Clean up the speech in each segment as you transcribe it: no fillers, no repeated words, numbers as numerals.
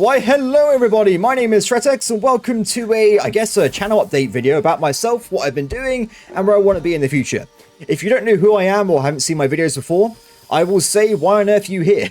Why, hello everybody, my name is Threatx and welcome to a channel update video about myself, what I've been doing, and where I want to be in the future. If you don't know who I am or haven't seen my videos before, I will say, why on earth are you here?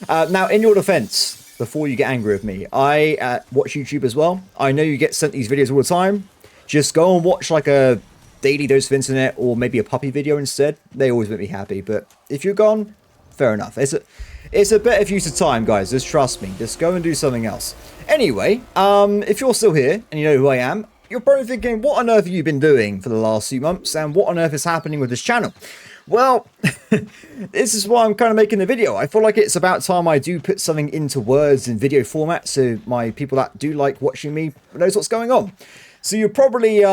Now, in your defense, before you get angry with me, I watch YouTube as well. I know you get sent these videos all the time. Just go and watch like a daily dose of internet or maybe a puppy video instead. They always make me happy, but if you're gone, fair enough. It's a better use of time, guys. Just trust me. Just go and do something else. Anyway, if you're still here and you know who I am, you're probably thinking, what on earth have you been doing for the last few months? And what on earth is happening with this channel? Well, this is why I'm kind of making the video. I feel like it's about time I do put something into words in video format so my people that do like watching me knows what's going on. So you probably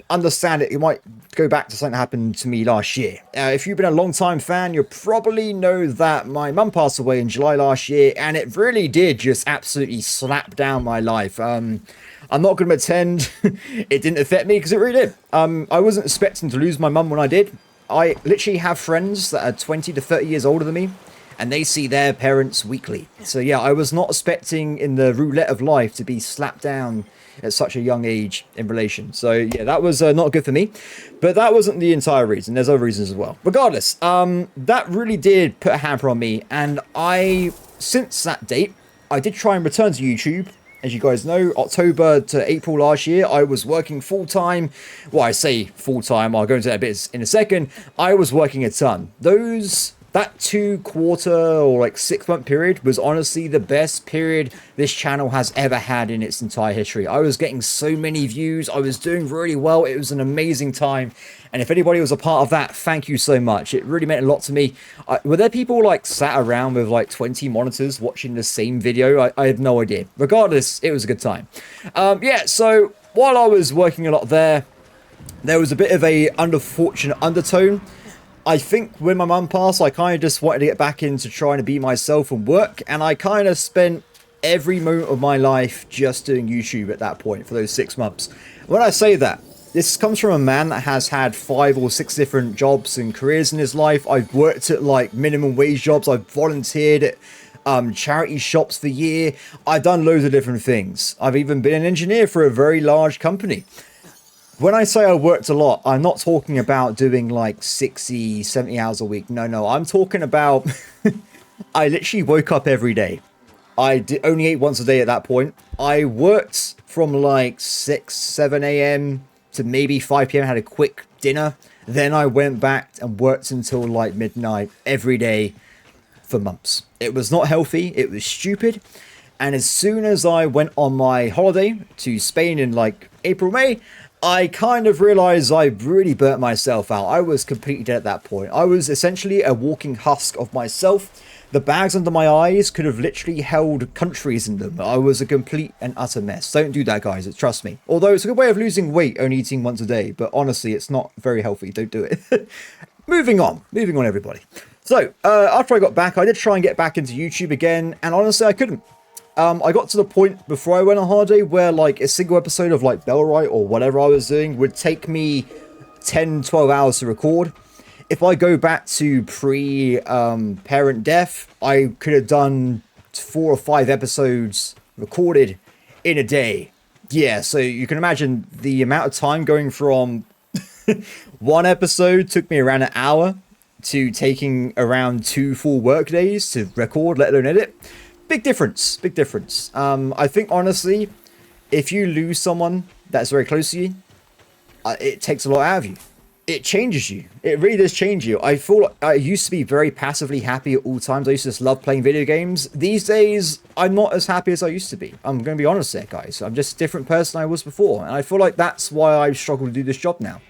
understand it. You might go back to something that happened to me last year. If you've been a long-time fan, you probably know that my mum passed away in July last year, and it really did just absolutely slap down my life. I'm not going to pretend it didn't affect me, because it really did. I wasn't expecting to lose my mum when I did. I literally have friends that are 20 to 30 years older than me, and they see their parents weekly. So yeah, I was not expecting in the roulette of life to be slapped down at such a young age in relation. So yeah, that was not good for me, but that wasn't the entire reason. There's other reasons as well. Regardless, that really did put a hamper on me, and since that date, I did try and return to YouTube. As you guys know, October to April last year, I was working full-time. Well, I say full-time, I'll go into that a bit in a second. I was working a ton. That 2-quarter or like 6-month period was honestly the best period this channel has ever had in its entire history. I was getting so many views. I was doing really well. It was an amazing time. And if anybody was a part of that, thank you so much. It really meant a lot to me. Were there people like sat around with like 20 monitors watching the same video? I had no idea. Regardless, it was a good time. Yeah, so while I was working a lot there was a bit of a unfortunate undertone. I think when my mum passed, I kind of just wanted to get back into trying to be myself and work. And I kind of spent every moment of my life just doing YouTube at that point for those 6 months. When I say that, this comes from a man that has had 5 or 6 different jobs and careers in his life. I've worked at like minimum wage jobs. I've volunteered at charity shops for a year. I've done loads of different things. I've even been an engineer for a very large company. When I say I worked a lot, I'm not talking about doing like 60, 70 hours a week. No, I'm talking about I literally woke up every day. I only ate once a day at that point. I worked from like 6, 7 a.m. to maybe 5 p.m. had a quick dinner. Then I went back and worked until like midnight every day for months. It was not healthy. It was stupid. And as soon as I went on my holiday to Spain in like April, May, I kind of realized I really burnt myself out. I was completely dead at that point. I was essentially a walking husk of myself. The bags under my eyes could have literally held countries in them. I was a complete and utter mess. Don't do that, guys. Trust me. Although it's a good way of losing weight, only eating once a day. But honestly, it's not very healthy. Don't do it. Moving on, everybody. So, after I got back, I did try and get back into YouTube again. And honestly, I couldn't. I got to the point before I went on holiday where like a single episode of like Bellwright or whatever I was doing would take me 10, 12 hours to record. If I go back to pre-parent death, I could have done 4 or 5 episodes recorded in a day. Yeah, so you can imagine the amount of time going from one episode took me around an hour to taking around 2 full work days to record, let alone edit. Big difference. I think, honestly, if you lose someone that's very close to you, it takes a lot out of you. It changes you. It really does change you. I feel like I used to be very passively happy at all times. I used to just love playing video games. These days, I'm not as happy as I used to be. I'm going to be honest there, guys. I'm just a different person I was before. And I feel like that's why I struggle to do this job now.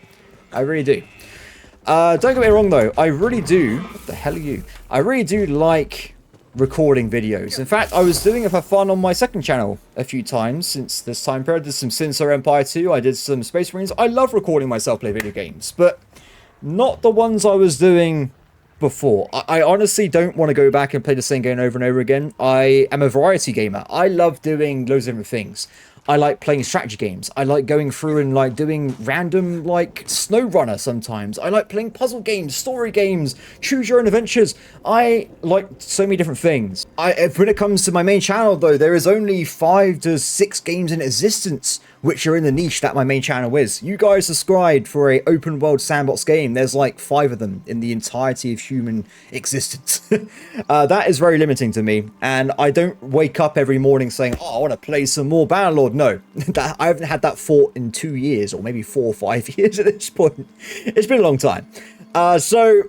I really do. Don't get me wrong, though. I really do. What the hell are you? I really do like recording videos. In fact, I was doing it for fun on my second channel a few times since this time period. I did some Sinister Empire 2, I did some Space Marines. I love recording myself play video games, but not the ones I was doing before. I honestly don't want to go back and play the same game over and over again. I am a variety gamer. I love doing loads of different things. I like playing strategy games. I like going through and like doing random like SnowRunner sometimes. I like playing puzzle games, story games, choose your own adventures. I like so many different things. When it comes to my main channel though, there is only 5 to 6 games in existence which are in the niche that my main channel is. You guys subscribed for a open world sandbox game. There's like 5 of them in the entirety of human existence. That is very limiting to me, and I don't wake up every morning saying, oh, I want to play some more Bannerlord. No, I haven't had that thought in 2 years, or maybe 4 or 5 years at this point. It's been a long time. So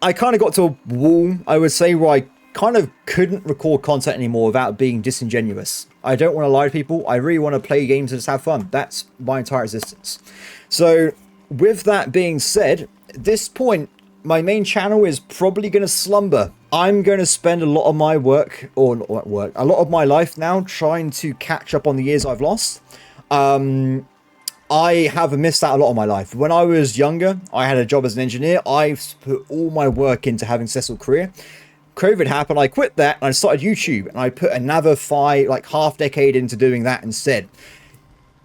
I kind of got to a wall, I would say, where I kind of couldn't record content anymore without being disingenuous. I don't want to lie to people. I really want to play games and just have fun. That's my entire existence. So with that being said, at this point, my main channel is probably going to slumber. I'm going to spend a lot of my a lot of my life now trying to catch up on the years I've lost. I have missed out a lot of my life. When I was younger, I had a job as an engineer. I put all my work into having a successful career. COVID happened, I quit that, and I started YouTube, and I put another half decade into doing that instead.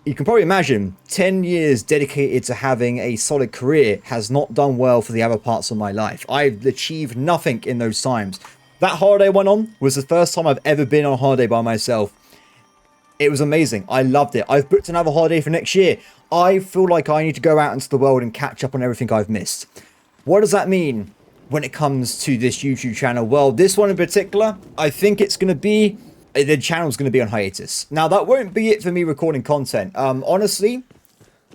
You can probably imagine, 10 years dedicated to having a solid career has not done well for the other parts of my life. I've achieved nothing in those times. That holiday I went on was the first time I've ever been on a holiday by myself. It was amazing. I loved it. I've booked another holiday for next year. I feel like I need to go out into the world and catch up on everything I've missed. What does that mean when it comes to this YouTube channel? Well, this one in particular, I think it's going to be, the channel's going to be on hiatus. Now, that won't be it for me recording content. Honestly,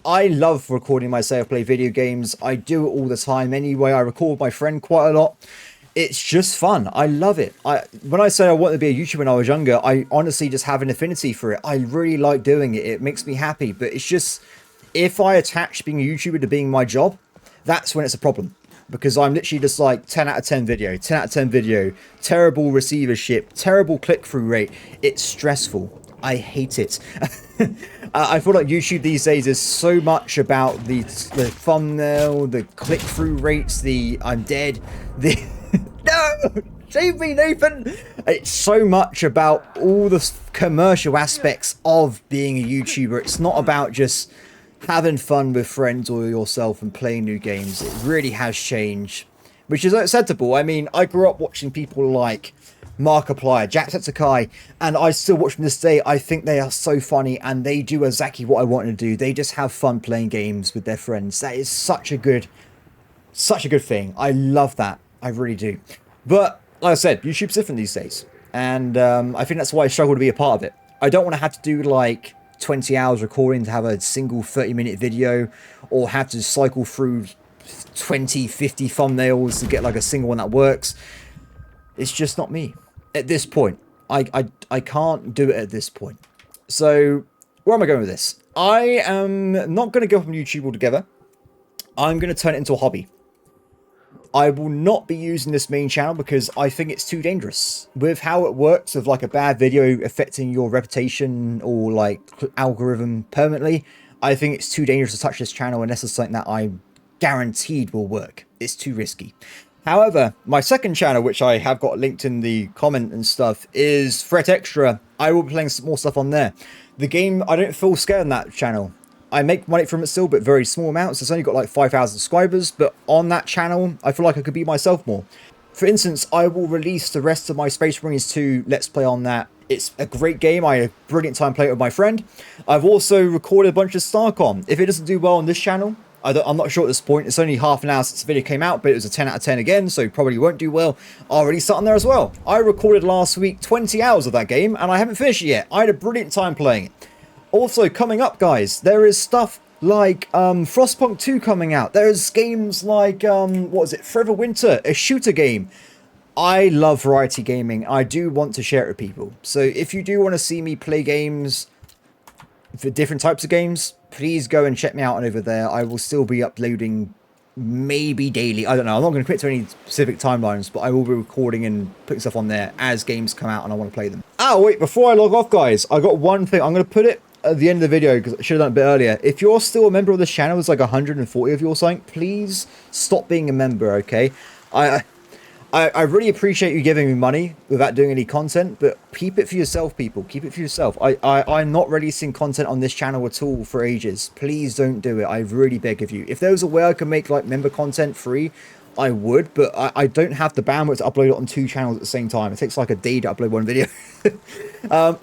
I love recording myself play video games. I do it all the time anyway. I record with my friend quite a lot. It's just fun. I love it. When I say I wanted to be a YouTuber when I was younger, I honestly just have an affinity for it. I really like doing it. It makes me happy. But it's just, if I attach being a YouTuber to being my job, that's when it's a problem. Because I'm literally just like 10 out of 10 video, 10 out of 10 video, terrible receivership, terrible click-through rate. It's stressful. I hate it. I feel like YouTube these days is so much about the thumbnail, the click-through rates, the I'm dead, the... No! Save me, Nathan! It's so much about all the commercial aspects of being a YouTuber. It's not about just having fun with friends or yourself and playing new games. It really has changed, which is acceptable. I mean, I grew up watching people like Markiplier, Jacksepticeye, and I still watch them this day. I think they are so funny, and they do exactly what I want to do. They just have fun playing games with their friends. That is such a good thing. I love that. I really do. But like I said, YouTube's different these days, and I think that's why I struggle to be a part of it. I don't want to have to do like 20 hours recording to have a single 30-minute video, or have to cycle through 20, 50 thumbnails to get like a single one that works. It's just not me at this point. I can't do it at this point. So where am I going with this? I am not going to go up on YouTube altogether. I'm going to turn it into a hobby. I will not be using this main channel because I think it's too dangerous. With how it works, of like a bad video affecting your reputation or like algorithm permanently, I think it's too dangerous to touch this channel unless it's something that I'm guaranteed will work. It's too risky. However, my second channel, which I have got linked in the comment and stuff, is Threatx. I will be playing some more stuff on there. The game, I don't feel scared on that channel. I make money from it still, but very small amounts. It's only got like 5,000 subscribers, but on that channel, I feel like I could be myself more. For instance, I will release the rest of my Space Marines 2 Let's Play on that. It's a great game. I had a brilliant time playing it with my friend. I've also recorded a bunch of Starcom. If it doesn't do well on this channel, I'm not sure at this point. It's only half an hour since the video came out, but it was a 10 out of 10 again, so probably won't do well. I'll release that on there as well. I recorded last week 20 hours of that game, and I haven't finished it yet. I had a brilliant time playing it. Also, coming up, guys, there is stuff like Frostpunk 2 coming out. There's games like, what is it, Forever Winter, a shooter game. I love variety gaming. I do want to share it with people. So if you do want to see me play games for different types of games, please go and check me out over there. I will still be uploading maybe daily. I don't know. I'm not going to commit to any specific timelines, but I will be recording and putting stuff on there as games come out and I want to play them. Oh, wait, before I log off, guys, I got one thing. I'm going to put it at the end of the video because I should have done it a bit earlier. If you're still a member of this channel, there's like 140 of you or something, please stop being a member, okay? I really appreciate you giving me money without doing any content, but keep it for yourself, people. Keep it for yourself. I'm not releasing content on this channel at all for ages. Please don't do it. I really beg of you. If there was a way I could make like member content free, I would, but I don't have the bandwidth to upload it on 2 channels at the same time. It takes like a day to upload 1 video.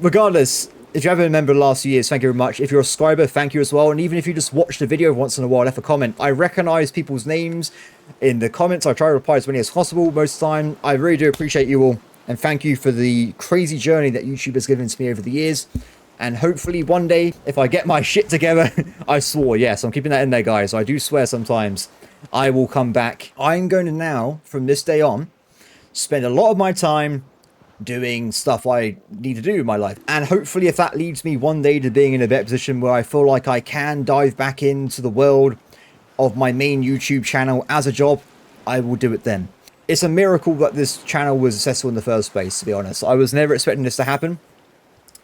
Regardless, if you haven't been a member the last few years, thank you very much. If you're a subscriber, thank you as well. And even if you just watch the video once in a while, left a comment, I recognize people's names in the comments. I try to reply as many as possible most of the time. I really do appreciate you all. And thank you for the crazy journey that YouTube has given to me over the years. And hopefully one day, if I get my shit together, I swore, yes, I'm keeping that in there, guys. I do swear sometimes. I will come back. I'm going to now, from this day on, spend a lot of my time doing stuff I need to do in my life. And hopefully if that leads me one day to being in a better position where I feel like I can dive back into the world of my main YouTube channel as a job, I will do it then. It's a miracle that this channel was successful in the first place, to be honest. I was never expecting this to happen.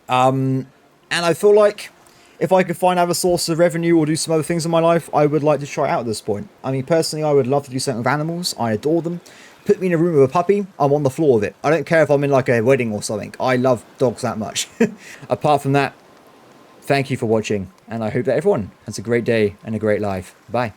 And I feel like if I could find other sources of revenue or do some other things in my life, I would like to try it out at this point. I mean, personally, I would love to do something with animals. I adore them. Put me in a room with a puppy, I'm on the floor of it. I don't care if I'm in like a wedding or something. I love dogs that much. Apart from that, thank you for watching. And I hope that everyone has a great day and a great life. Bye.